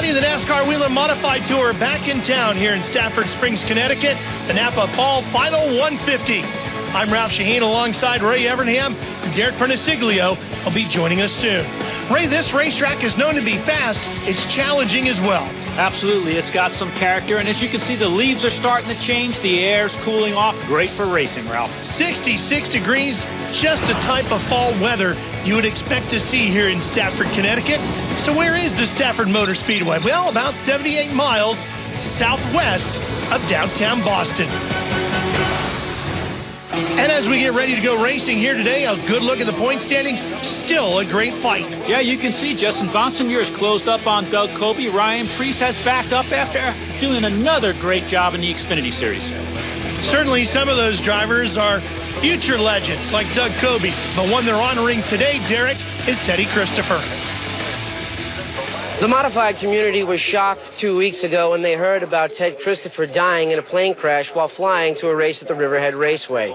everybody. The NASCAR Whelen Modified Tour back in town here in Stafford Springs, Connecticut. The Napa Fall Final 150. I'm Ralph Shaheen alongside Ray Evernham. Derek Perniciglio will be joining us soon. Ray, this racetrack is known to be fast. It's challenging as well. Absolutely. It's got some character, and as you can see, the leaves are starting to change. The air's cooling off. Great for racing, Ralph. 66 degrees, just the type of fall weather you would expect to see here in Stafford, Connecticut. So where is the Stafford Motor Speedway? Well, about 78 miles southwest of downtown Boston. And as we get ready to go racing here today, a good look at the point standings. Still a great fight. Yeah, you can see Justin Bonsignor has closed up on Doug Coby. Ryan Preece has backed up after doing another great job in the Xfinity Series. Certainly some of those drivers are future legends like Doug Coby. But one they're honoring today, Derek, is Teddy Christopher. The modified community was shocked 2 weeks ago when they heard about Ted Christopher dying in a plane crash while flying to a race at the Riverhead Raceway.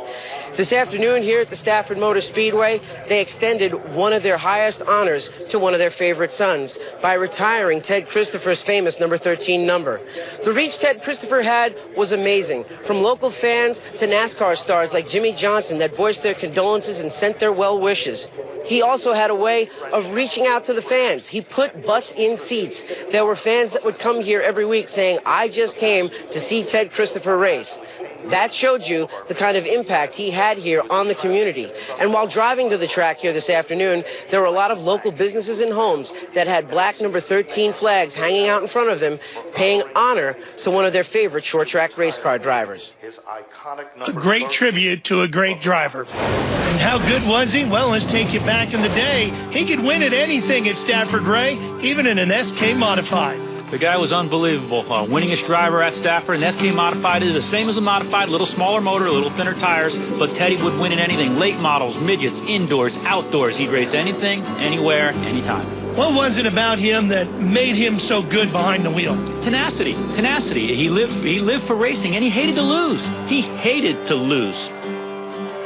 This afternoon here at the Stafford Motor Speedway, they extended one of their highest honors to one of their favorite sons by retiring Ted Christopher's famous number 13 number. The reach Ted Christopher had was amazing, from local fans to NASCAR stars like Jimmy Johnson that voiced their condolences and sent their well wishes. He also had a way of reaching out to the fans. He put butts in seats. There were fans that would come here every week saying, "I just came to see Ted Christopher race." That showed you the kind of impact he had here on the community. And while driving to the track here this afternoon, there were a lot of local businesses and homes that had black number 13 flags hanging out in front of them, paying honor to one of their favorite short track race car drivers. A great tribute to a great driver. And how good was he? Well, let's take you back in the day. He could win at anything at Stafford, Ray, even in an SK Modified. The guy was unbelievable. Winningest driver at Stafford, and SK Modified is the same as a Modified, little smaller motor, a little thinner tires, but Teddy would win in anything. Late models, midgets, indoors, outdoors. He'd race anything, anywhere, anytime. What was it about him that made him so good behind the wheel? Tenacity. Tenacity. He lived for racing, and he hated to lose. He hated to lose.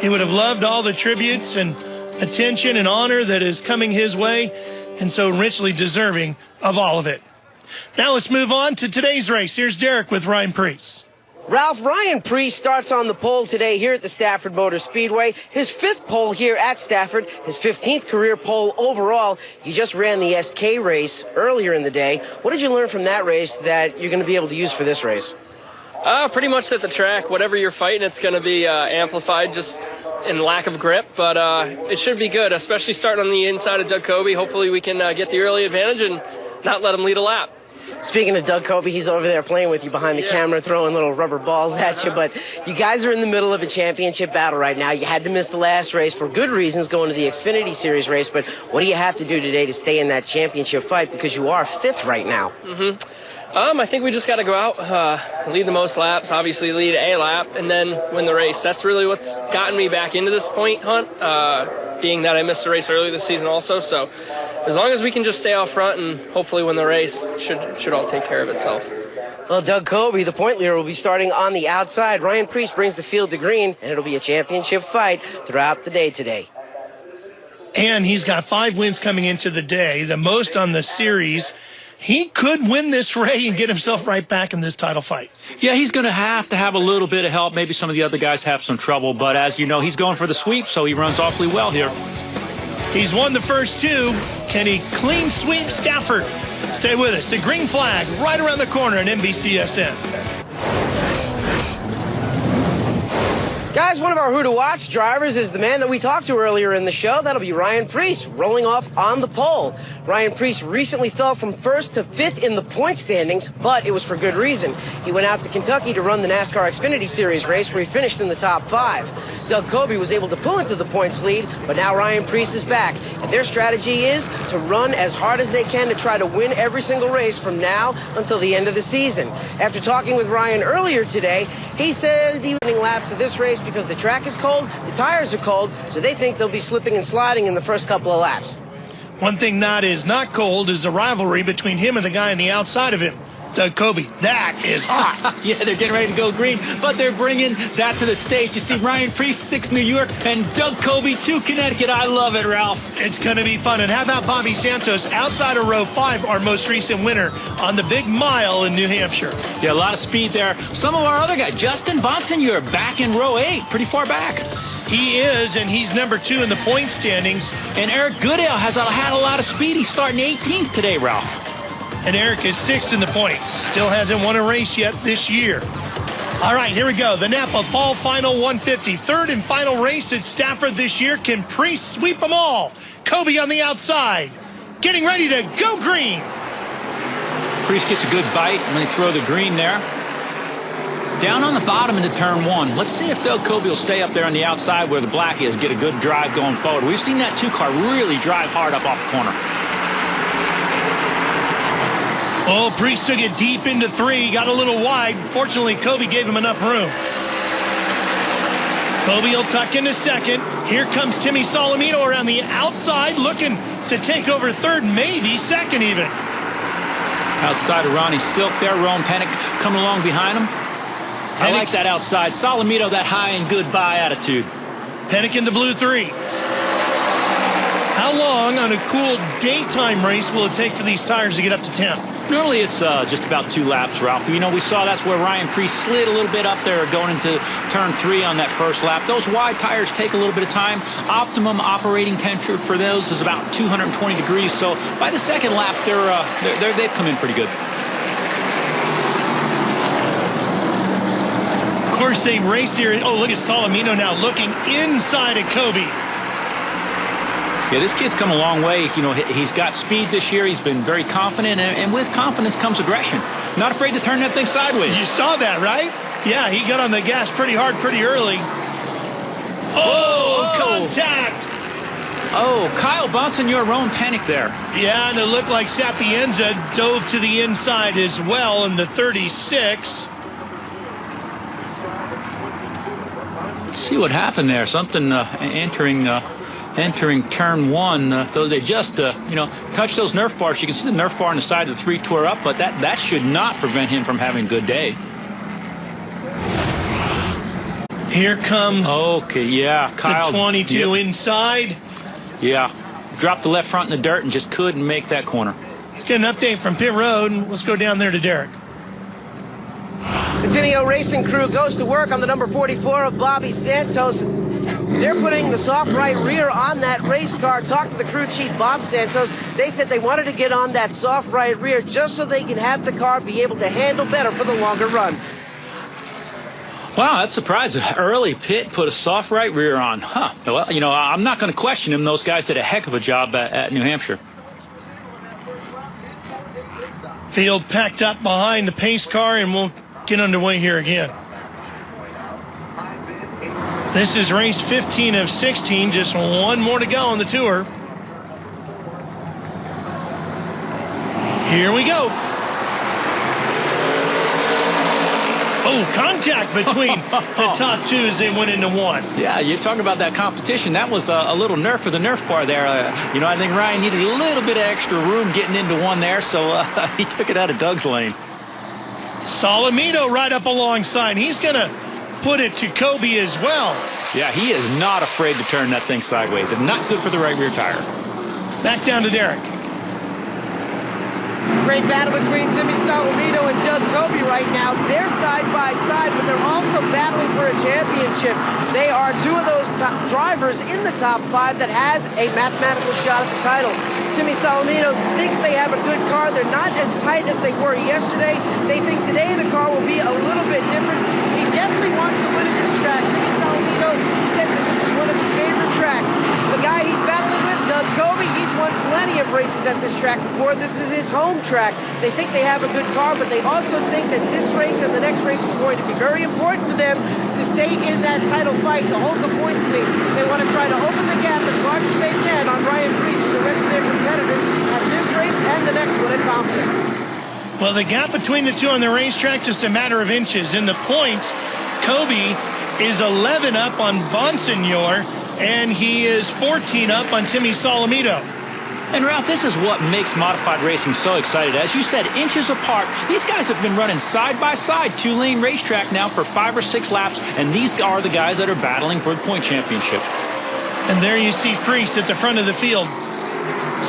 He would have loved all the tributes and attention and honor that is coming his way, and so richly deserving of all of it. Now let's move on to today's race. Here's Derek with Ryan Preece. Ralph, Ryan Preece starts on the pole today here at the Stafford Motor Speedway. His 5th pole here at Stafford, his 15th career pole overall. You just ran the SK race earlier in the day. What did you learn from that race that you're going to be able to use for this race? Pretty much at the track, whatever you're fighting, it's going to be amplified just in lack of grip, but it should be good, especially starting on the inside of Doug Coby. Hopefully we can get the early advantage and not let him lead a lap. Speaking of Doug Coby, he's over there playing with you behind the camera, throwing little rubber balls at you. But you guys are in the middle of a championship battle right now. You had to miss the last race for good reasons, going to the Xfinity Series race. But what do you have to do today to stay in that championship fight? Because you are 5th right now. I think we just got to go out, lead the most laps, obviously lead a lap, and then win the race. That's really what's gotten me back into this point hunt, being that I missed a race early this season also. So as long as we can just stay out front and hopefully win the race, should all take care of itself. Well, Doug Coby, the point leader, will be starting on the outside. Ryan Preece brings the field to green, and it'll be a championship fight throughout the day today. And he's got 5 wins coming into the day, the most on the series. He could win this race and get himself right back in this title fight. Yeah, he's going to have a little bit of help. Maybe some of the other guys have some trouble, but as you know, he's going for the sweep, so he runs awfully well here. He's won the first 2. Can he clean sweep Stafford? Stay with us. The green flag right around the corner in NBCSN. Guys, one of our Who to Watch drivers is the man that we talked to earlier in the show. That'll be Ryan Preece, rolling off on the pole. Ryan Preece recently fell from 1st to 5th in the point standings, but it was for good reason. He went out to Kentucky to run the NASCAR Xfinity Series race where he finished in the top 5. Doug Coby was able to pull into the points lead, but now Ryan Preece is back. And their strategy is to run as hard as they can to try to win every single race from now until the end of the season. After talking with Ryan earlier today, he said he was winning laps of this race because the track is cold, the tires are cold, so they think they'll be slipping and sliding in the first couple of laps. One thing that is not cold is the rivalry between him and the guy on the outside of him. Doug Kobe, that is hot. Yeah, they're getting ready to go green, but they're bringing that to the stage. You see Ryan Priest, 6 New York, and Doug Kobe, 2 Connecticut. I love it, Ralph. It's going to be fun. And how about Bobby Santos, outside of row 5, our most recent winner on the big mile in New Hampshire. Yeah, a lot of speed there. Some of our other guys, Justin Bonsignor, back in row 8, pretty far back. He is, and he's number 2 in the point standings. And Eric Goodale has had a lot of speed. He's starting 18th today, Ralph. And Eric is 6th in the points. Still hasn't won a race yet this year. All right, here we go. The Napa Fall Final 150. Third and final race at Stafford this year. Can Priest sweep them all? Kobe on the outside. Getting ready to go green. Priest gets a good bite. I'm going to throw the green there. Down on the bottom into turn 1. Let's see if Doug Kobe will stay up there on the outside where the black is, get a good drive going forward. We've seen that 2 car really drive hard up off the corner. Oh, Priest took it deep into 3, got a little wide. Fortunately, Kobe gave him enough room. Kobe will tuck into 2nd. Here comes Timmy Solomito around the outside, looking to take over 3rd, maybe 2nd even. Outside of Ronnie Silk there, Rowan Pennick coming along behind him. I like that outside. Solomito, that high and goodbye attitude. Pennick in the blue 3. How long on a cool daytime race will it take for these tires to get up to temp? Normally it's just about 2 laps, Ralph. You know, we saw that's where Ryan Priest slid a little bit up there going into turn 3 on that first lap. Those wide tires take a little bit of time. Optimum operating temperature for those is about 220 degrees. So by the 2nd lap, they've come in pretty good. Of course, they race here. Oh, look at Solomito now looking inside at Kobe. Yeah, this kid's come a long way. You know, he's got speed this year. He's been very confident, and with confidence comes aggression. Not afraid to turn that thing sideways. You saw that, right? Yeah, he got on the gas pretty hard pretty early. Oh, contact. Oh, Kyle Bonsignor, Rowan Pennick there. Yeah, and it looked like Sapienza dove to the inside as well in the 36. Let's see what happened there. Something entering turn 1, though they just, touch those Nerf bars. You can see the Nerf bar on the side of the 3 tore up, but that should not prevent him from having a good day. Here comes Kyle. The 22 inside. Yeah, dropped the left front in the dirt and just couldn't make that corner. Let's get an update from pit road, and let's go down there to Derek. The Tineo Racing crew goes to work on the number 44 of Bobby Santos. They're putting the soft right rear on that race car. Talked to the crew chief, Bob Santos. They said they wanted to get on that soft right rear just so they can have the car be able to handle better for the longer run. Wow, that's surprising. Early pit put a soft right rear on. Huh. Well, I'm not going to question him. Those guys did a heck of a job at New Hampshire. Field packed up behind the pace car, and we'll get underway here again. This is race 15 of 16. Just one more to go on the tour. Here we go. Oh, contact between the top 2 as they went into 1. Yeah, you talk about that competition. That was a little nerf for the nerf bar there. I think Ryan needed a little bit of extra room getting into 1 there, so he took it out of Doug's lane. Solomito right up alongside. He's going to put it to Kobe as well. Yeah, he is not afraid to turn that thing sideways, and not good for the right rear tire. Back down to Derek. Great battle between Timmy Solomito and Doug Kobe right now. They're side by side, but they're also battling for a championship. They are 2 of those top drivers in the top 5 that has a mathematical shot at the title. Timmy Solomito thinks they have a good car. They're not as tight as they were yesterday. They think today the car will be a little bit different. He definitely wants to win at this track. Timmy Solomito says that this is one of his favorite tracks. The guy he's battling with, Doug Kobe, he's won plenty of races at this track before. This is his home track. They think they have a good car, but they also think that this race and the next race is going to be very important to them to stay in that title fight, to hold the points lead. They want to try to open the gap as large as they can on Ryan Priest and the rest of their competitors at this race and the next one at Thompson. Well, the gap between the 2 on the racetrack, just a matter of inches. In the points, Kobe is 11 up on Bonsignor, and he is 14 up on Timmy Solomito. And Ralph, this is what makes modified racing so exciting. As you said, inches apart. These guys have been running side by side, two-lane racetrack now for 5 or 6 laps, and these are the guys that are battling for the point championship. And there you see Priest at the front of the field.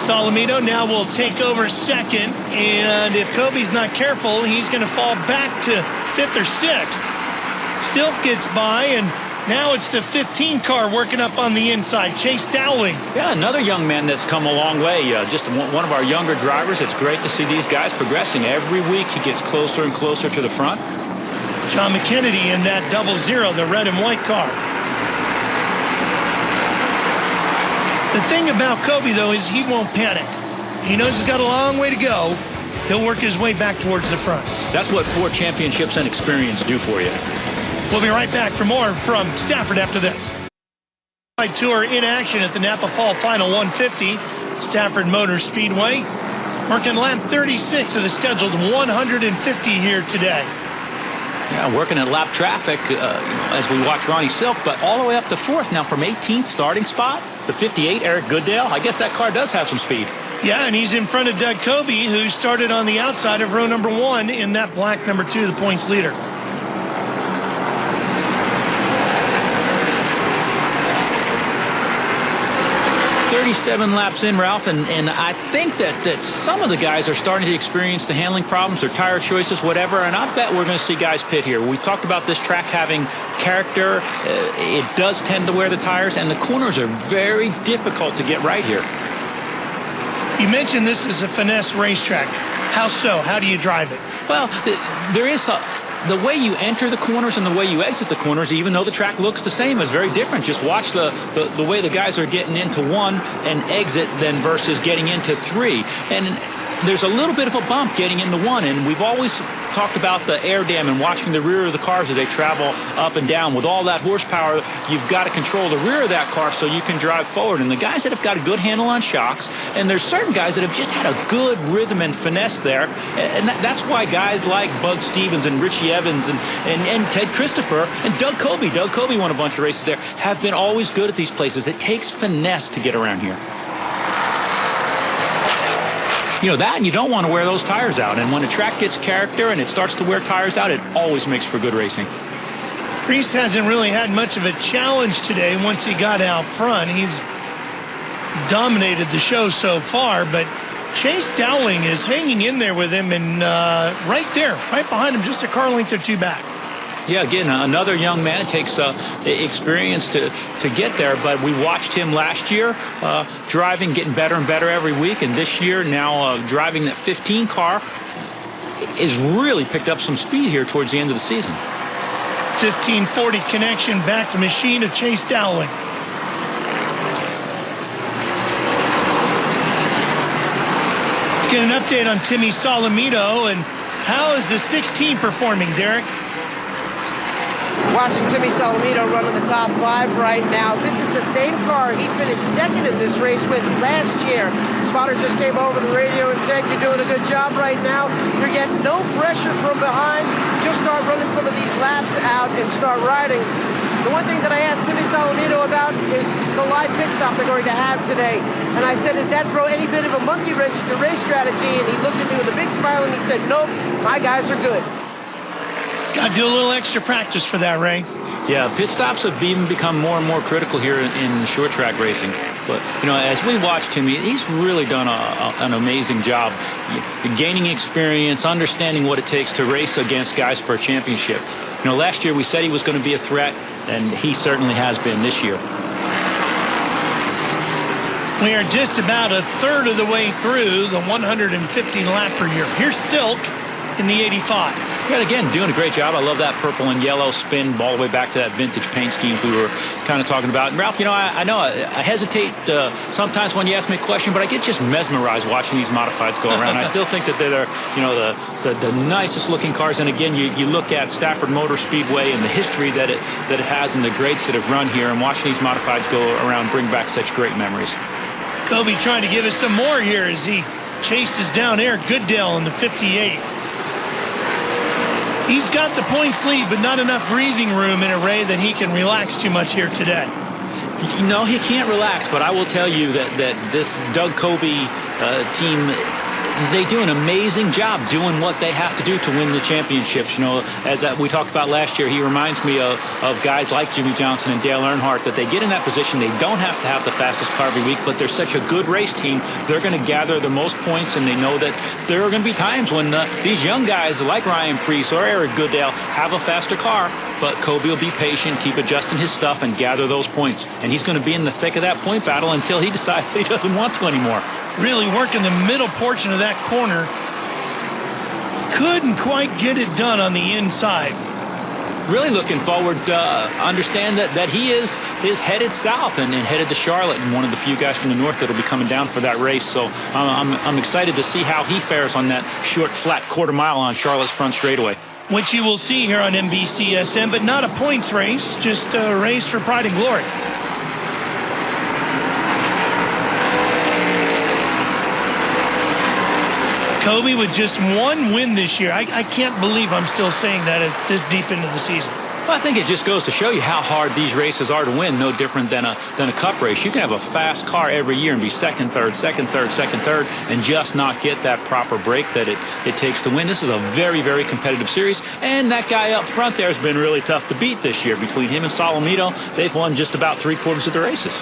Solomito now will take over second, and if Kobe's not careful, he's going to fall back to 5th or 6th. Silk gets by, and now it's the 15 car working up on the inside. Chase Dowling. Yeah, another young man that's come a long way. Just one of our younger drivers. It's great to see these guys progressing. Every week he gets closer and closer to the front. John McKennedy in that 00, the red and white car. The thing about Kobe, though, is he won't panic. He knows he's got a long way to go. He'll work his way back towards the front. That's what 4 championships and experience do for you. We'll be right back for more from Stafford after this. Tour in action at the Napa Fall Final 150. Stafford Motor Speedway. Working lap 36 of the scheduled 150 here today. Yeah, working at lap traffic as we watch Ronnie Silk, but all the way up to 4th now from 18th starting spot. The 58, Eric Goodale. I guess that car does have some speed. Yeah, and he's in front of Doug Kobe, who started on the outside of row number 1 in that black number 2, the points leader. 37 laps in, Ralph, and I think that some of the guys are starting to experience the handling problems, their tire choices, whatever, and I bet we're going to see guys pit here. We talked about this track having character. It does tend to wear the tires, and the corners are very difficult to get right here. You mentioned this is a finesse racetrack. How so? How do you drive it? Well, there is the way you enter the corners and the way you exit the corners, even though the track looks the same, is very different. Just watch the way the guys are getting into 1 and exit then versus getting into 3. And there's a little bit of a bump getting into 1, and we've always talked about the air dam and watching the rear of the cars as they travel up and down. With all that horsepower, you've got to control the rear of that car so you can drive forward. And the guys that have got a good handle on shocks, and there's certain guys that have just had a good rhythm and finesse there, and that's why guys like Bug Stevens and Richie Evans and Ted Christopher and Doug Kobe won a bunch of races there, have been always good at these places. It takes finesse to get around here. You know that, and you don't want to wear those tires out. And when a track gets character and it starts to wear tires out, it always makes for good racing. Priest hasn't really had much of a challenge today once he got out front. He's dominated the show so far, but Chase Dowling is hanging in there with him, and right there, right behind him, just a car length or 2 back. Yeah, again, another young man. It takes experience to get there, but we watched him last year driving, getting better and better every week, and this year now driving that 15 car has really picked up some speed here towards the end of the season. 1540 connection back to machine of Chase Dowling. Let's get an update on Timmy Solomito, and how is the 16 performing, Derek? Watching Timmy Solomito run in the top 5 right now. This is the same car he finished 2nd in this race with last year. Spotter just came over the radio and said, "You're doing a good job right now. You're getting no pressure from behind. Just start running some of these laps out and start riding." The one thing that I asked Timmy Solomito about is the live pit stop they're going to have today. And I said, "Does that throw any bit of a monkey wrench in your race strategy?" And he looked at me with a big smile and he said, "Nope, my guys are good." Got to do a little extra practice for that, Ray. Yeah, pit stops have even become more and more critical here in short track racing. But, you know, as we watched him, he's really done an amazing job gaining experience, understanding what it takes to race against guys for a championship. You know, last year we said he was going to be a threat, and he certainly has been this year. We are just about a third of the way through the 150 lap per year. Here's Silk in the 85. Yeah, again, doing a great job. I love that purple and yellow spin all the way back to that vintage paint schemes we were kind of talking about. And Ralph, you know, I know I hesitate sometimes when you ask me a question, but I get just mesmerized watching these modifieds go around. I still think that they're, you know, the nicest looking cars. And again, you look at Stafford Motor Speedway and the history that it has and the greats that have run here, and watching these modifieds go around bring back such great memories. Kobe trying to give us some more here as he chases down Eric Goodale in the 58. He's got the points lead, but not enough breathing room in a Ray that he can relax too much here today. No, he can't relax, but I will tell you that this Doug Coby team, they do an amazing job doing what they have to do to win the championships. You know, as we talked about last year, he reminds me of guys like Jimmy Johnson and Dale Earnhardt, that they get in that position. They don't have to have the fastest car every week, but they're such a good race team. They're going to gather the most points, and they know that there are going to be times when these young guys like Ryan Preece or Eric Goodale have a faster car, but Coby will be patient, keep adjusting his stuff, and gather those points. And he's going to be in the thick of that point battle until he decides that he doesn't want to anymore. Really working the middle portion of that corner. Couldn't quite get it done on the inside. Really looking forward to understand that he is headed south and headed to Charlotte, and one of the few guys from the north that will be coming down for that race. So I'm excited to see how he fares on that short, flat quarter mile on Charlotte's front straightaway. Which you will see here on NBCSN, but not a points race, just a race for pride and glory. Coby with just one win this year. I can't believe I'm still saying that this deep into the season. Well, I think it just goes to show you how hard these races are to win. No different than a cup race. You can have a fast car every year and be second, third, and just not get that proper break that it takes to win. This is a very, very competitive series, and that guy up front there has been really tough to beat this year. Between him and Solomito, they've won just about 3/4 of the races.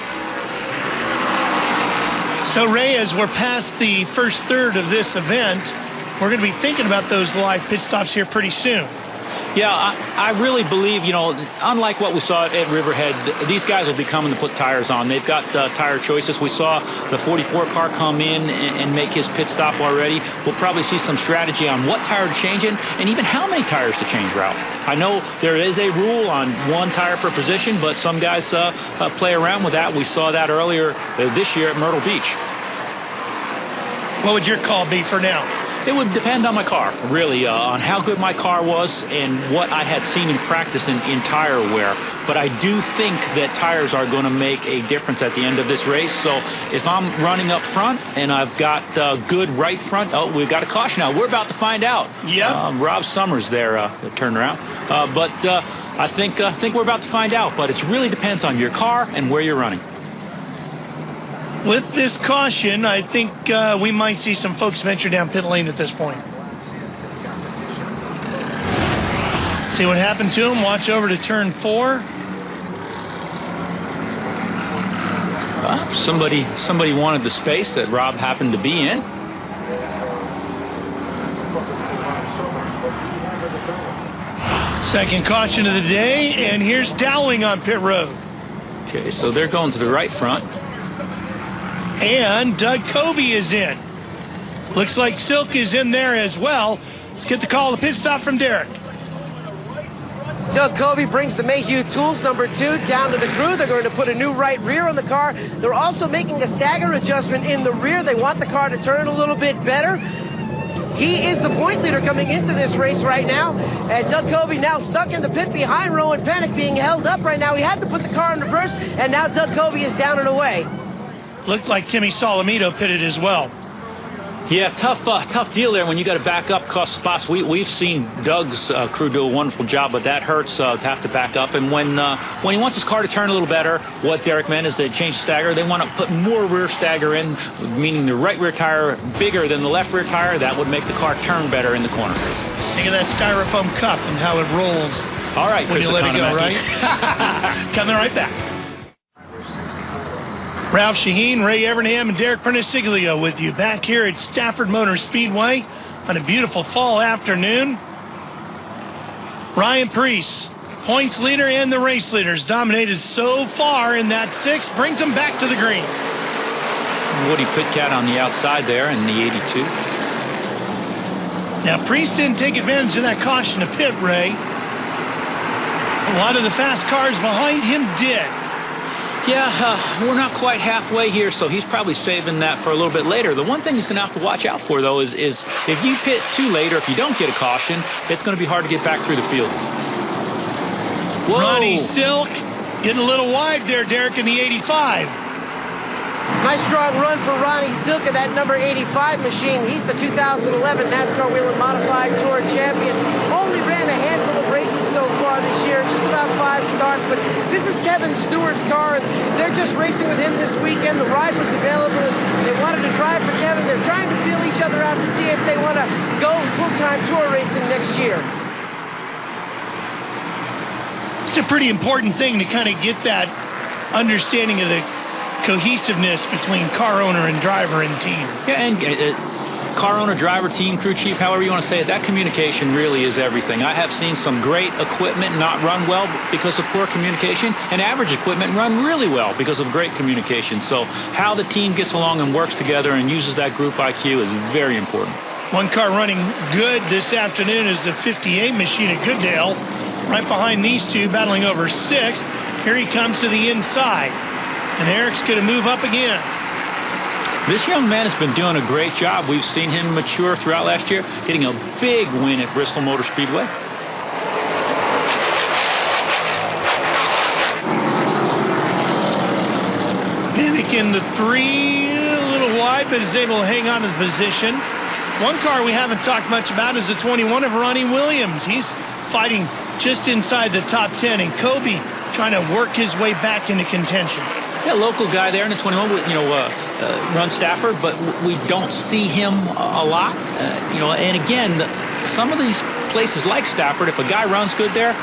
So, Ray, as we're past the first third of this event, we're going to be thinking about those live pit stops here pretty soon. Yeah, I really believe, you know, unlike what we saw at Riverhead, these guys will be coming to put tires on. They've got tire choices. We saw the 44 car come in and make his pit stop already. We'll probably see some strategy on what tire to change in and even how many tires to change, Ralph. I know there is a rule on one tire per position, but some guys play around with that. We saw that earlier this year at Myrtle Beach. What would your call be for now? It would depend on my car, really, on how good my car was and what I had seen in practice in tire wear. But I do think that tires are going to make a difference at the end of this race. So if I'm running up front and I've got good right front, oh, we've got a caution now. We're about to find out. Yeah. Rob Summers there turned around. But I think we're about to find out. But it really depends on your car and where you're running. With this caution, I think we might see some folks venture down pit lane at this point. See what happened to him. Watch over to turn 4. Somebody wanted the space that Rob happened to be in. Second caution of the day, and here's Dowling on pit road. Okay, so they're going to the right front. And Doug Coby is in. Looks like Silk is in there as well. Let's get the call, the pit stop from Derek. Doug Coby brings the Mayhew Tools number 2 down to the crew. They're going to put a new right rear on the car. They're also making a stagger adjustment in the rear. They want the car to turn a little bit better. He is the point leader coming into this race right now. And Doug Coby now stuck in the pit behind Rowan Pennick, being held up right now. He had to put the car in reverse, and now Doug Coby is down and away. Looked like Timmy Solomito pitted as well. Yeah, tough deal there when you got to back up, cost spots. We've seen Doug's crew do a wonderful job, but that hurts to have to back up. And when he wants his car to turn a little better, what Derek meant is they change the stagger. They want to put more rear stagger in, meaning the right rear tire bigger than the left rear tire. That would make the car turn better in the corner. Think of that styrofoam cup and how it rolls. All right, when you let it go, right? Coming right back. Ralph Shaheen, Ray Evernham, and Derek Perniciglio with you back here at Stafford Motor Speedway on a beautiful fall afternoon. Ryan Preece, points leader and the race leaders, dominated so far in that 6, brings them back to the green. Woody Pitcat on the outside there in the 82. Now, Preece didn't take advantage of that caution to pit, Ray. A lot of the fast cars behind him did. Yeah, we're not quite halfway here, so he's probably saving that for a little bit later. The one thing he's going to have to watch out for, though, is if you pit too late or if you don't get a caution, it's going to be hard to get back through the field. Whoa. Ronnie Silk getting a little wide there, Derek, in the 85. Nice strong run for Ronnie Silk in that number 85 machine. He's the 2011 NASCAR Whelen Modified Tour champion. Only ran a handful of races so far car this year, just about 5 starts, but this is Kevin Stewart's car, and they're just racing with him this weekend. The ride was available, and they wanted to drive for Kevin. They're trying to feel each other out to see if they want to go full-time tour racing next year. It's a pretty important thing to kind of get that understanding of the cohesiveness between car owner and driver and team. Yeah, and car owner, driver, team, crew chief, however you want to say it, that communication really is everything. I have seen some great equipment not run well because of poor communication, and average equipment run really well because of great communication. So how the team gets along and works together and uses that group IQ is very important. One car running good this afternoon is the 58 machine at Goodale. Right behind these two, battling over 6th. Here he comes to the inside. And Eric's going to move up again. This young man has been doing a great job. We've seen him mature throughout last year, getting a big win at Bristol Motor Speedway. Pinnock in the 3, a little wide, but is able to hang on to the position. One car we haven't talked much about is the 21 of Ronnie Williams. He's fighting just inside the top 10, and Kobe trying to work his way back into contention. Yeah, local guy there in the 21, runs Stafford, but we don't see him a lot. And again, some of these places like Stafford, if a guy runs good there,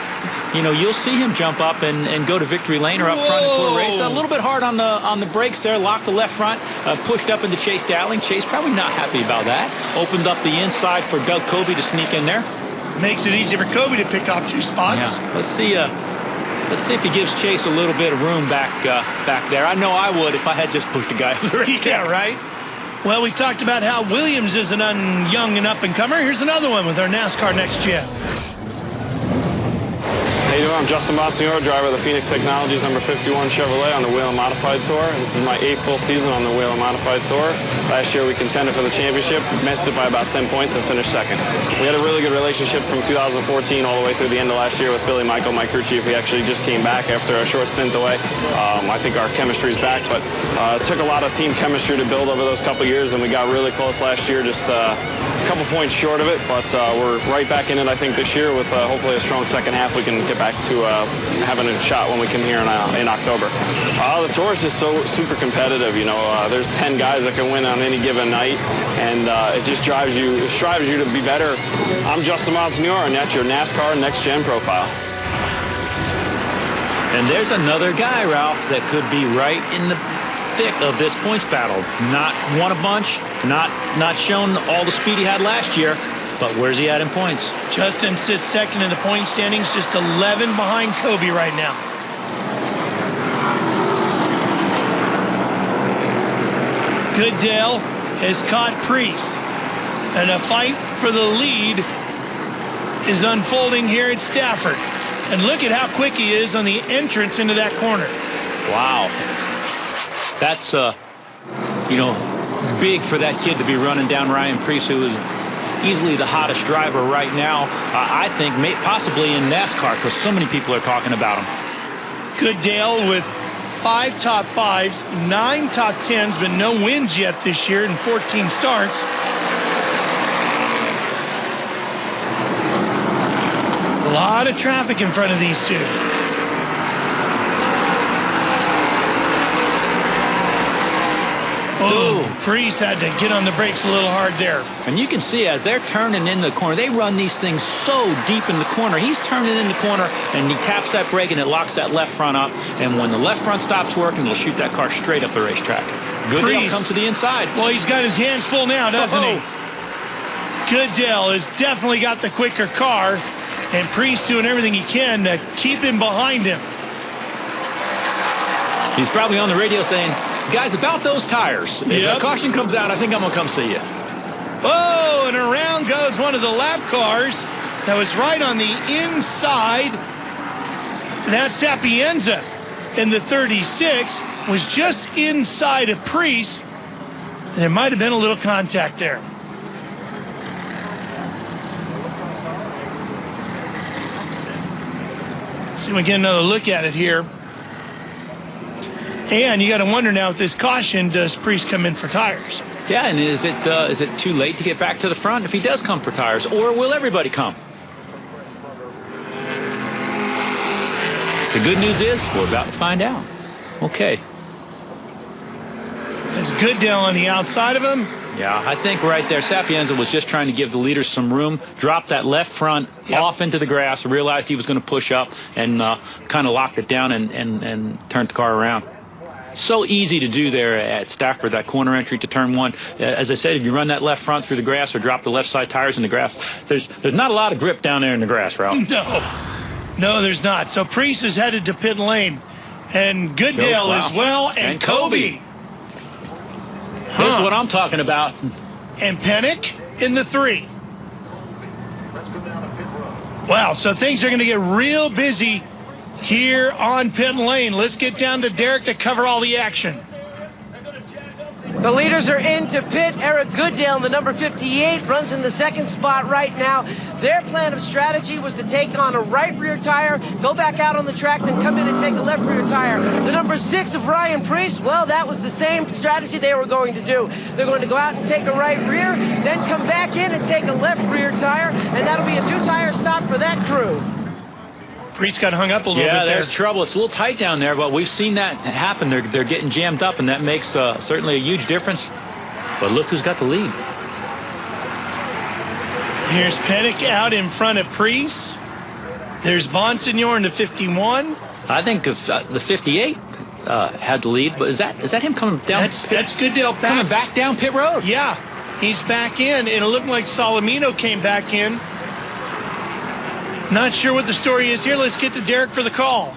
you'll see him jump up and go to victory lane or up front into a race. A little bit hard on the brakes there, locked the left front, pushed up into Chase Dowling. Chase probably not happy about that. Opened up the inside for Doug Kobe to sneak in there. Makes it easy for Kobe to pick off 2 spots. Yeah, let's see if he gives Chase a little bit of room back there. I know I would if I had just pushed a guy over the Yeah, right. Well, we talked about how Williams is an young and up-and-comer. Here's another one with our NASCAR Next Gen. How you doing? I'm Justin Bonsignore, driver of the Phoenix Technologies number 51 Chevrolet on the Whelen Modified Tour. This is my 8th full season on the Whelen Modified Tour. Last year we contended for the championship, missed it by about 10 points, and finished 2nd. We had a really good relationship from 2014 all the way through the end of last year with Billy Michael, my crew chief. He actually just came back after a short stint away. I think our chemistry's back, but it took a lot of team chemistry to build over those couple years, and we got really close last year, just a couple points short of it, but we're right back in it, I think, this year with hopefully a strong second half. We can get back to having a shot when we come here in October. The tour is just so super competitive. There's 10 guys that can win on any given night, and it just strives you to be better. I'm Justin Bonsignore, and that's your NASCAR Next Gen profile. And there's another guy, Ralph, that could be right in the thick of this points battle. Not won a bunch, not shown all the speed he had last year. But where's he at in points? Justin sits 2nd in the point standings, just 11 behind Kobe right now. Goodale has caught Priest, and a fight for the lead is unfolding here at Stafford. And look at how quick he is on the entrance into that corner. Wow. That's, big for that kid to be running down Ryan Priest, who is easily the hottest driver right now, I think, possibly in NASCAR, because so many people are talking about him. Goodale with 5 top 5s, 9 top 10s, but no wins yet this year in 14 starts. A lot of traffic in front of these two. Oh, Priest had to get on the brakes a little hard there. And you can see as they're turning in the corner, they run these things so deep in the corner. He's turning in the corner, and he taps that brake, and it locks that left front up. And when the left front stops working, it'll shoot that car straight up the racetrack. Goodale comes to the inside. Well, he's got his hands full now, doesn't he? Goodale has definitely got the quicker car, and Priest doing everything he can to keep him behind him. He's probably on the radio saying, guys, about those tires. If the caution comes out, I think I'm going to come see you. Oh, and around goes one of the lap cars that was right on the inside. That's Sapienza in the 36, was just inside of Priest. And there might have been a little contact there. See if we get another look at it here. And you got to wonder now, with this caution, does Priest come in for tires? Yeah, and is it too late to get back to the front if he does come for tires, or will everybody come? The good news is we're about to find out. Okay. It's Goodell on the outside of him. Yeah, I think right there, Sapienza was just trying to give the leaders some room, drop that left front off into the grass, realized he was going to push up, and kind of locked it down and turned the car around. So easy to do there at Stafford, that corner entry to turn one. As I said, if you run that left front through the grass or drop the left side tires in the grass, there's not a lot of grip down there in the grass, Ralph. No, there's not. So Priest is headed to pit lane, and Goodell as well, and Kobe. This is what I'm talking about. And Pennick in the 3. Wow, so things are going to get real busy here on pit lane. Let's get down to Derek to cover all the action. The leaders are into pit. Eric Goodell, the number 58, runs in the 2nd spot right now. Their plan of strategy was to take on a right rear tire, go back out on the track, then come in and take a left rear tire. The number 6 of Ryan Preece, well, that was the same strategy they were going to do. They're going to go out and take a right rear, then come back in and take a left rear tire, and that'll be a 2-tire stop for that crew. Priest got hung up a little bit there. Yeah, there's trouble. It's a little tight down there, but we've seen that happen. They're getting jammed up, and that makes certainly a huge difference. But look who's got the lead. Here's Pennick out in front of Priest. There's Bonsignor in the 51. I think the 58 had the lead, but is that him coming down? That's Goodell back. Coming back down pit road. Yeah, he's back in, and it looked like Solomino came back in. Not sure what the story is here. Let's get to Derek for the call.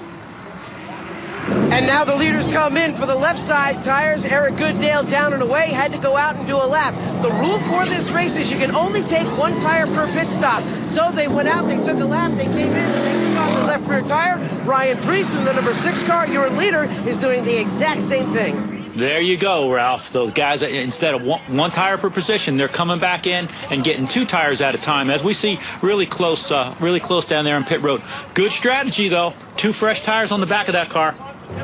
And now the leaders come in for the left side tires. Eric Goodell down and away, had to go out and do a lap. The rule for this race is you can only take 1 tire per pit stop. So they went out, they took a lap, they came in, and they took off the left rear tire. Ryan Preece in the number 6 car, your leader, is doing the exact same thing. There you go, Ralph. Those guys, instead of one tire per position, they're coming back in and getting 2 tires at a time, as we see really close down there on pit road. Good strategy, though. 2 fresh tires on the back of that car.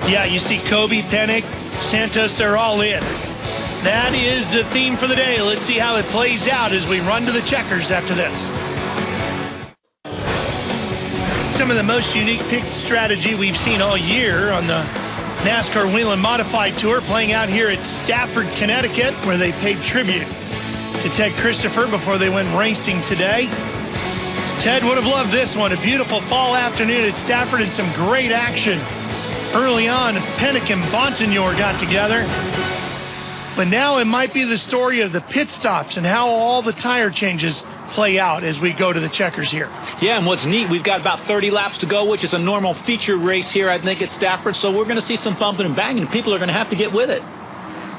Yeah, you see Kobe, Pennick, Santos, they're all in. That is the theme for the day. Let's see how it plays out as we run to the checkers after this. Some of the most unique pit strategy we've seen all year on the NASCAR Whelen Modified Tour, playing out here at Stafford, Connecticut, where they paid tribute to Ted Christopher before they went racing today. Ted would have loved this one. A beautiful fall afternoon at Stafford and some great action. Early on, Pennick and Bonsignor got together. But now it might be the story of the pit stops and how all the tire changes play out as we go to the checkers here. Yeah, and what's neat, we've got about 30 laps to go, which is a normal feature race here, I think, at Stafford. So we're going to see some bumping and banging. People are going to have to get with it.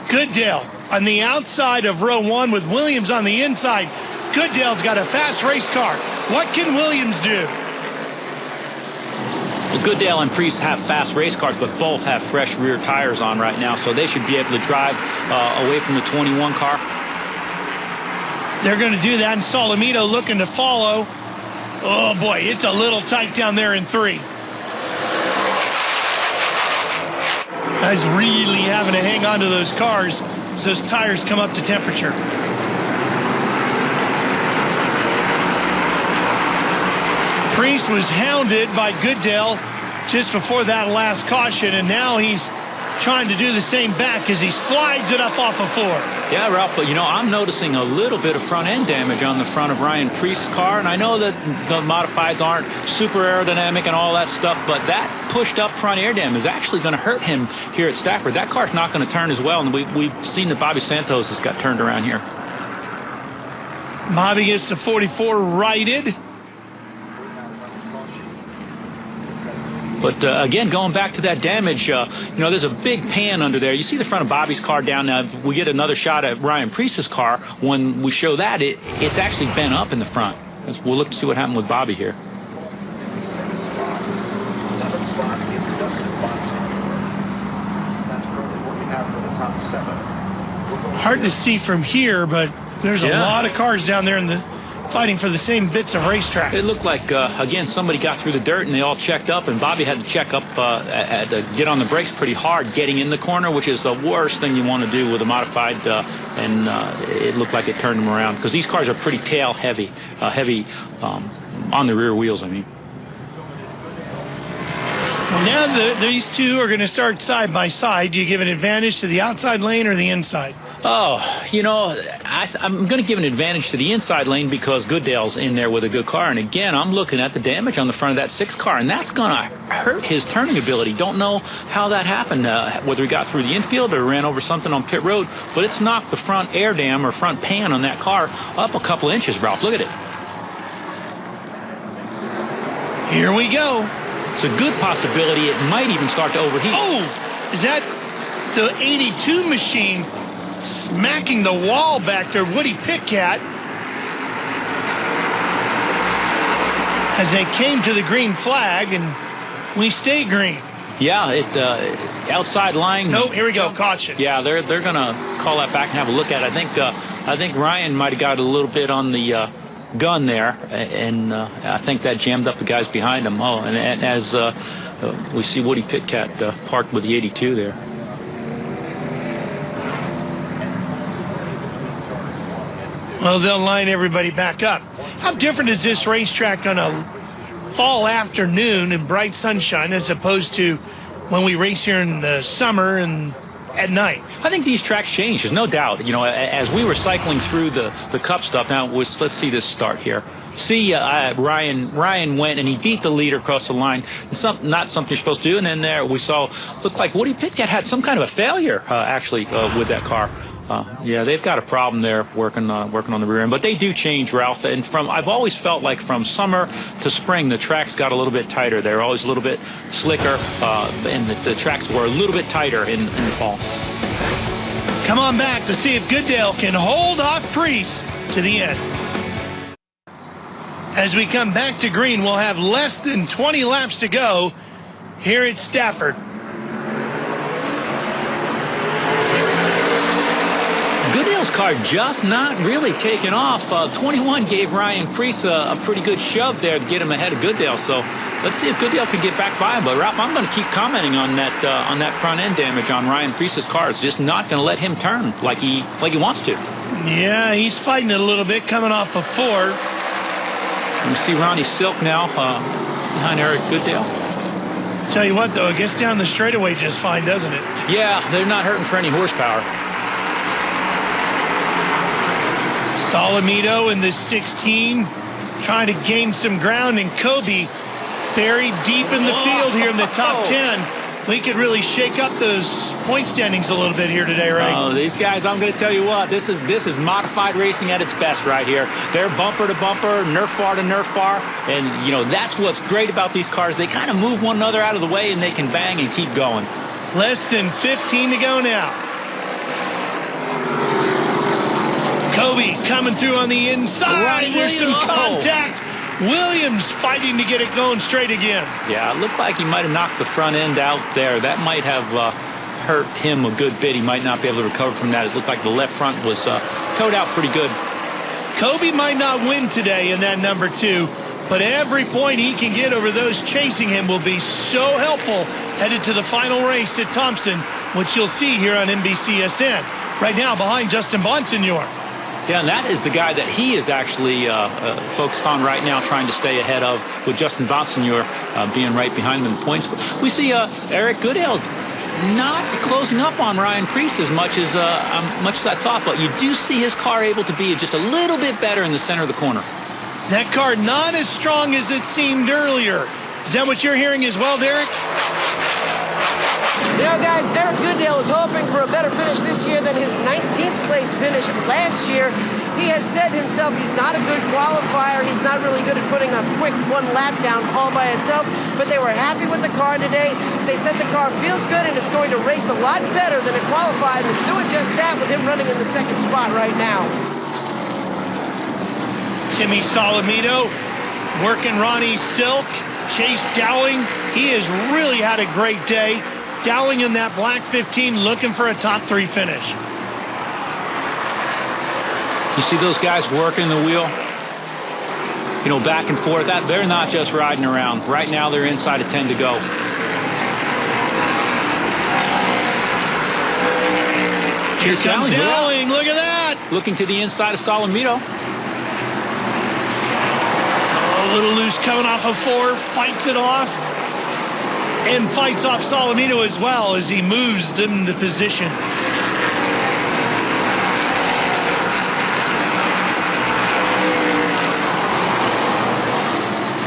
Goodell on the outside of row 1 with Williams on the inside. Goodell's got a fast race car. What can Williams do? Well, Goodell and Priest have fast race cars, but both have fresh rear tires on right now, so they should be able to drive away from the 21 car. They're going to do that, and Solomito looking to follow. Oh, boy, it's a little tight down there in 3. Guys really having to hang on to those cars as those tires come up to temperature. Priest was hounded by Goodell just before that last caution, and now he's trying to do the same back as he slides it up off of 4. Yeah, Ralph, but, you know, I'm noticing a little bit of front-end damage on the front of Ryan Priest's car, and I know that the modifieds aren't super aerodynamic and all that stuff, but that pushed-up front air dam is actually going to hurt him here at Stafford. That car's not going to turn as well, and we've seen that Bobby Santos has got turned around here. Bobby gets the 44 righted. But, again, going back to that damage, you know, there's a big pan under there. You see the front of Bobby's car down now. If we get another shot at Ryan Priest's car, when we show that, it's actually bent up in the front. We'll look to see what happened with Bobby here. Hard to see from here, but there's a lot of cars down there in the fighting for the same bits of racetrack. It looked like, again, somebody got through the dirt and they all checked up, and Bobby had to check up, had to get on the brakes pretty hard getting in the corner, which is the worst thing you want to do with a modified, and it looked like it turned him around, because these cars are pretty tail heavy, on the rear wheels, I mean. Well, Now these two are going to start side by side. Do you give an advantage to the outside lane or the inside? Oh, you know, I'm going to give an advantage to the inside lane because Goodale's in there with a good car. And again, I'm looking at the damage on the front of that 6 car, and that's going to hurt his turning ability. Don't know how that happened, whether he got through the infield or ran over something on pit road, but it's knocked the front air dam or front pan on that car up a couple inches, Ralph. Look at it. Here we go. It's a good possibility it might even start to overheat. Oh, is that the 82 machine smacking the wall back there? Woody Pitcat, as they came to the green flag, and we stay green. Yeah, it outside line. Nope, here we go, caution. Yeah, they're going to call that back and have a look at it. I think Ryan might have got a little bit on the gun there, and I think that jammed up the guys behind him. Oh, and as we see Woody Pitcat parked with the 82 there. Well, they'll line everybody back up. How different is this racetrack on a fall afternoon in bright sunshine as opposed to when we race here in the summer and at night? I think these tracks change. There's no doubt. You know, as we were cycling through the Cup stuff, now let's see this start here. See, Ryan went and he beat the leader across the line. Not something you're supposed to do. And then there we saw, looked like Woody Pitcat had some kind of a failure, actually, with that car. Yeah, they've got a problem there working on the rear end. But they do change, Ralph. And I've always felt like from summer to spring, the tracks got a little bit tighter. They're always a little bit slicker, and the tracks were a little bit tighter in the fall. Come on back to see if Goodale can hold off Priest to the end. As we come back to green, we'll have less than 20 laps to go here at Stafford. Goodale's car just not really taking off. 21 gave Ryan Priest a pretty good shove there to get him ahead of Goodale. So let's see if Goodale can get back by him. But Ralph, I'm going to keep commenting on that front end damage on Ryan Priest's car. It's just not going to let him turn like he wants to. Yeah, he's fighting it a little bit, coming off of 4. You see Ronnie Silk now behind Eric Goodale. Tell you what, though, it gets down the straightaway just fine, doesn't it? Yeah, they're not hurting for any horsepower. Solomito in the 16 trying to gain some ground, and Kobe buried deep in the field here in the top 10. We could really shake up those point standings a little bit here today, right? Oh, these guys, I'm going to tell you what, this is modified racing at its best right here. They're bumper to bumper, Nerf bar to Nerf bar, and, you know, that's what's great about these cars. They kind of move one another out of the way, and they can bang and keep going. Less than 15 to go now. Kobe coming through on the inside. There's some contact. Williams fighting to get it going straight again. Yeah, it looks like he might have knocked the front end out there. That might have hurt him a good bit. He might not be able to recover from that. It looked like the left front was towed out pretty good. Kobe might not win today in that number 2, but every point he can get over those chasing him will be so helpful headed to the final race at Thompson, which you'll see here on NBCSN. Right now behind Justin Bonsignor. Yeah, and that is the guy that he is actually focused on right now, trying to stay ahead of, with Justin Bonsignor being right behind him in the points. We see Eric Goodale not closing up on Ryan Priest as much as I thought, but you do see his car able to be just a little bit better in the center of the corner. That car not as strong as it seemed earlier. Is that what you're hearing as well, Derek? You know, guys, Eric Goodale is hoping for a better finish this year than his 19th place finish last year. He has said himself he's not a good qualifier. He's not really good at putting a quick one lap down all by itself, but they were happy with the car today. They said the car feels good and it's going to race a lot better than it qualified, and it's doing just that with him running in the second spot right now. Timmy Solomito working Ronnie Silk. Chase Dowling, he has really had a great day. Dowling in that black 15 looking for a top 3 finish. You see those guys working the wheel? You know, back and forth. They're not just riding around. Right now they're inside of 10 to go. Here comes Dowling. Look at that. Looking to the inside of Solomito. A little loose coming off of 4. Fights it off. and fights off Solomito as well as he moves them to position.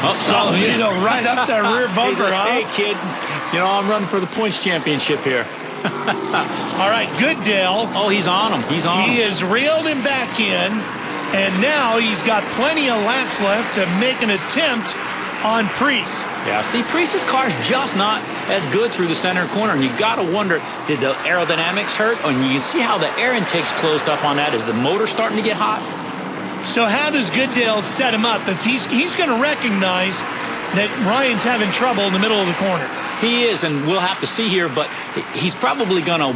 Oh, Solomito right up that rear bumper, like, huh? hey, kid, you know, I'm running for the points championship here. All right, Goodale. Oh, he's on him. He's on him. He has reeled him back in, and now he's got plenty of laps left to make an attempt on Priest. Yeah, see, Priest's car's just not as good through the center corner, and you got to wonder, did the aerodynamics hurt? And you can see how the air intake's closed up on that. Is the motor starting to get hot? So how does Goodale set him up? If he's going to recognize that Ryan's having trouble in the middle of the corner. He is, and we'll have to see here, but he's probably going to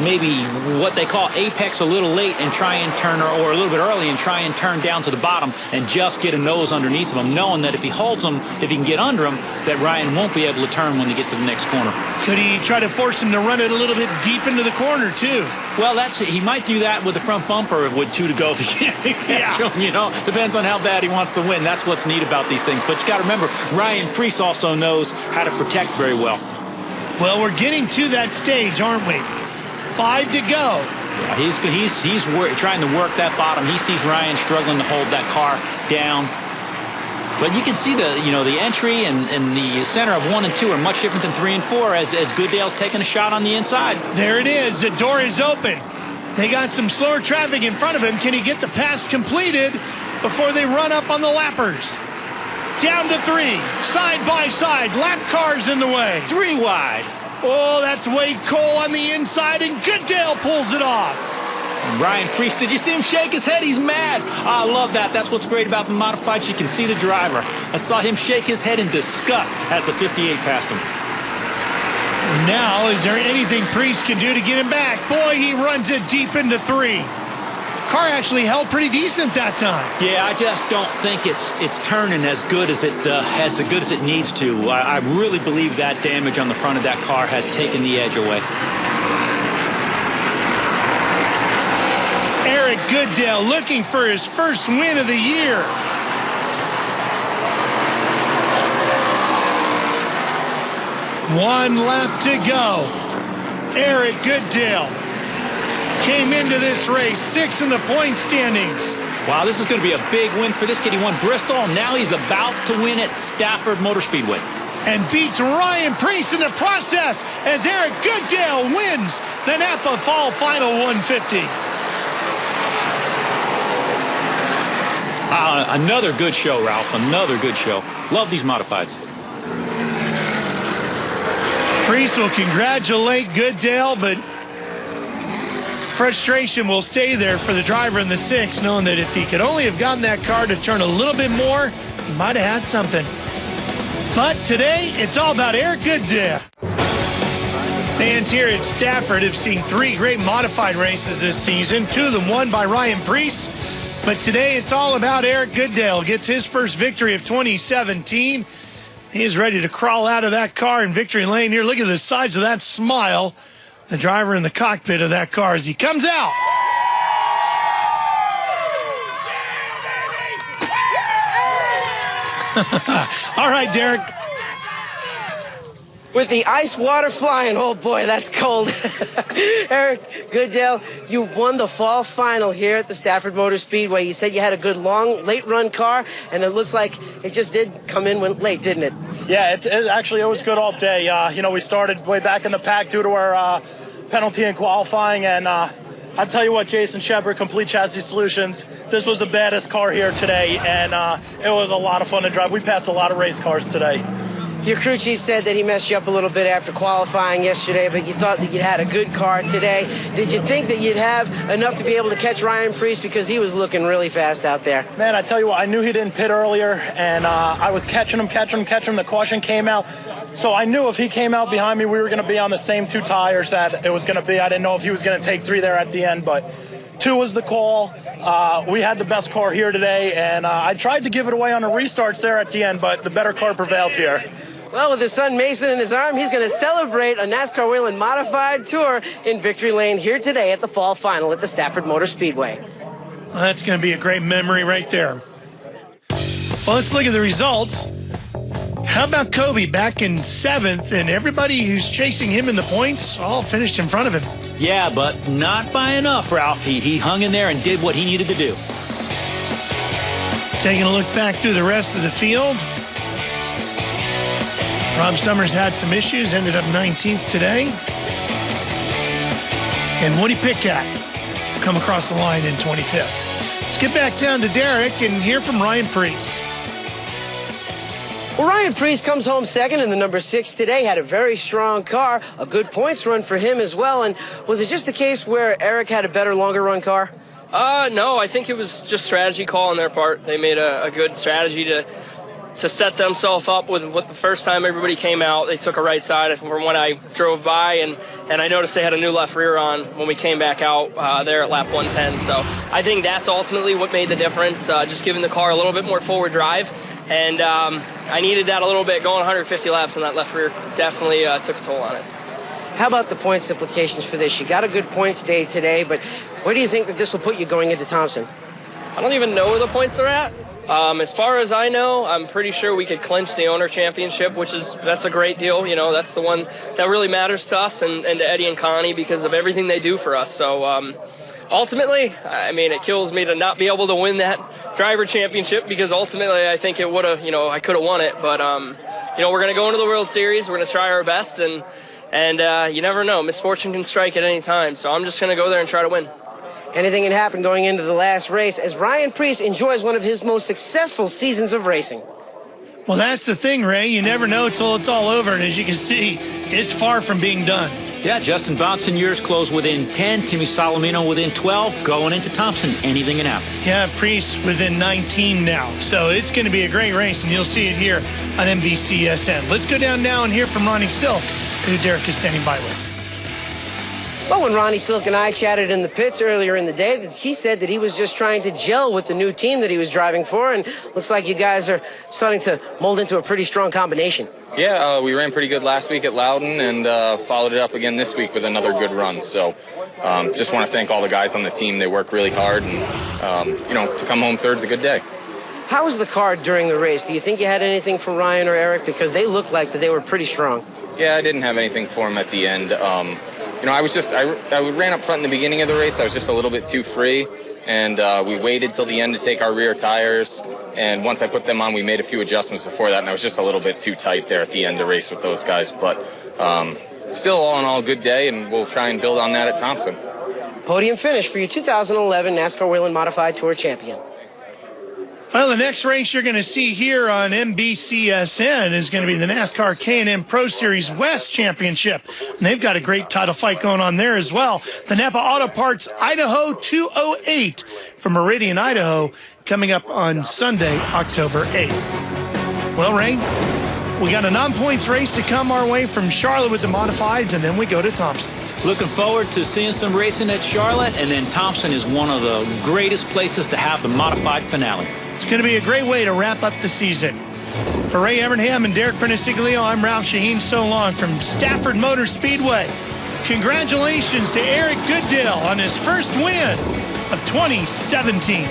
maybe what they call apex a little late and try and turn, or a little bit early and try and turn down to the bottom and just get a nose underneath of him, knowing that if he holds him, if he can get under him, that Ryan won't be able to turn when they get to the next corner. Could he try to force him to run it a little bit deep into the corner, too? Well, he might do that with the front bumper with 2 to go if he can't catch him, you know. Depends on how bad he wants to win. That's what's neat about these things. But you got to remember, Ryan Priest also knows how to protect very well. Well, we're getting to that stage, aren't we? 5 to go. Yeah, he's trying to work that bottom. He sees Ryan struggling to hold that car down. But you can see the entry and the center of 1 and 2 are much different than 3 and 4 as Goodale's taking a shot on the inside. There it is. The door is open. They got some slower traffic in front of him. Can he get the pass completed before they run up on the lappers? Down to 3, side by side. Lap cars in the way. 3 wide. Oh, that's Wade Cole on the inside, and Goodale pulls it off. And Ryan Priest, did you see him shake his head? He's mad. I love that. That's what's great about the modifieds. You can see the driver. I saw him shake his head in disgust as the 58 passed him. Now, is there anything Priest can do to get him back? Boy, he runs it deep into 3. Car actually held pretty decent that time. Yeah, I just don't think it's turning as good as it needs to. I really believe that damage on the front of that car has taken the edge away. Eric Goodale looking for his first win of the year. One lap to go. Eric Goodale came into this race 6th in the point standings. Wow, this is going to be a big win for this kid. He won Bristol, and now he's about to win at Stafford Motor Speedway. And beats Ryan Priest in the process as Eric Goodale wins the Napa Fall Final 150. Another good show, Ralph. Another good show. Love these modifieds. Priest will congratulate Goodale, but frustration will stay there for the driver in the 6, knowing that if he could only have gotten that car to turn a little bit more, he might have had something. But today, it's all about Eric Goodale. Fans here at Stafford have seen 3 great modified races this season, 2 of them won by Ryan Priest. But today, it's all about Eric Goodale. Gets his first victory of 2017. He's ready to crawl out of that car in victory lane here. Look at the size of that smile. The driver in the cockpit of that car as he comes out. All right, Derek. With the ice water flying, oh boy, that's cold. Eric Goodale, you won the fall final here at the Stafford Motor Speedway. You said you had a good long, late run car, and it looks like it just did come in late, didn't it? Yeah, it was good all day. We started way back in the pack due to our penalty in qualifying, and I'll tell you what, Jason Shepard, Complete Chassis Solutions, this was the baddest car here today, and it was a lot of fun to drive. We passed a lot of race cars today. Your crew chief said that he messed you up a little bit after qualifying yesterday, but you thought that you'd had a good car today. Did you think that you'd have enough to be able to catch Ryan Priest, because he was looking really fast out there? Man, I tell you what, I knew he didn't pit earlier, and I was catching him. The caution came out. So I knew if he came out behind me, we were going to be on the same 2 tires that it was going to be. I didn't know if he was going to take 3 there at the end, but 2 was the call. We had the best car here today, and I tried to give it away on the restarts there at the end, but the better car prevailed here. Well, with his son Mason in his arm, he's going to celebrate a NASCAR Whelen modified tour in victory lane here today at the fall final at the Stafford Motor Speedway. Well, that's going to be a great memory right there. Well, let's look at the results. How about Kobe back in 7th, and everybody who's chasing him in the points all finished in front of him? Yeah, but not by enough, Ralph. He hung in there and did what he needed to do. Taking a look back through the rest of the field. Rob Summers had some issues, ended up 19th today. And Woody Pitkat come across the line in 25th. Let's get back down to Derek and hear from Ryan Preece. Well, Ryan Preece comes home second in the number 6 today. Had a very strong car, a good points run for him as well. And was it just the case where Eric had a better, longer run car? No, I think it was just strategy call on their part. They made a good strategy to set themselves up with what the first time everybody came out, they took a right side from when I drove by, and I noticed they had a new left rear on when we came back out there at lap 110. So I think that's ultimately what made the difference, just giving the car a little bit more forward drive. And I needed that a little bit. Going 150 laps on that left rear definitely took a toll on it. How about the points implications for this? You got a good points day today, but where do you think that this will put you going into Thompson? I don't even know where the points are at. As far as I know, I'm pretty sure we could clinch the owner championship, that's a great deal. You know, that's the one that really matters to us and to Eddie and Connie because of everything they do for us. So ultimately, I mean, it kills me to not be able to win that driver championship because ultimately I think it would have, I could have won it. But, we're going to go into the World Series. We're going to try our best, and you never know. Misfortune can strike at any time. So I'm just going to go there and try to win. Anything can happen going into the last race as Ryan Preece enjoys one of his most successful seasons of racing. Well, that's the thing, Ray. You never know till it's all over, and as you can see, it's far from being done. Yeah, Justin Bonson years close within 10, Timmy Solomino within 12, going into Thompson, anything can happen. Yeah, Preece within 19 now. So it's going to be a great race, and you'll see it here on NBCSN. Let's go down now and hear from Ronnie Silk, who Derek is standing by with. Well, when Ronnie Silk and I chatted in the pits earlier in the day, he said that he was just trying to gel with the new team that he was driving for, and looks like you guys are starting to mold into a pretty strong combination. Yeah, we ran pretty good last week at Loudon and followed it up again this week with another good run. So just want to thank all the guys on the team. They work really hard, and, to come home third's a good day. How was the car during the race? Do you think you had anything for Ryan or Eric? Because they looked like that they were pretty strong. Yeah, I didn't have anything for him at the end. I ran up front in the beginning of the race. I was just a little bit too free, and we waited till the end to take our rear tires. And once I put them on, we made a few adjustments before that, and I was just a little bit too tight there at the end to race with those guys. But still, all in all, good day, and we'll try and build on that at Thompson. Podium finish for your 2011 NASCAR Whelen Modified Tour champion. Well, the next race you're going to see here on NBCSN is going to be the NASCAR K&N Pro Series West Championship. And they've got a great title fight going on there as well. The Napa Auto Parts Idaho 208 from Meridian, Idaho, coming up on Sunday, October 8th. Well, Ray, we got a non-points race to come our way from Charlotte with the modifieds, and then we go to Thompson. Looking forward to seeing some racing at Charlotte, and then Thompson is one of the greatest places to have the modified finale. It's going to be a great way to wrap up the season. For Ray Evernham and Derek Perniciglio, I'm Ralph Shaheen. So long from Stafford Motor Speedway. Congratulations to Eric Goodale on his first win of 2017.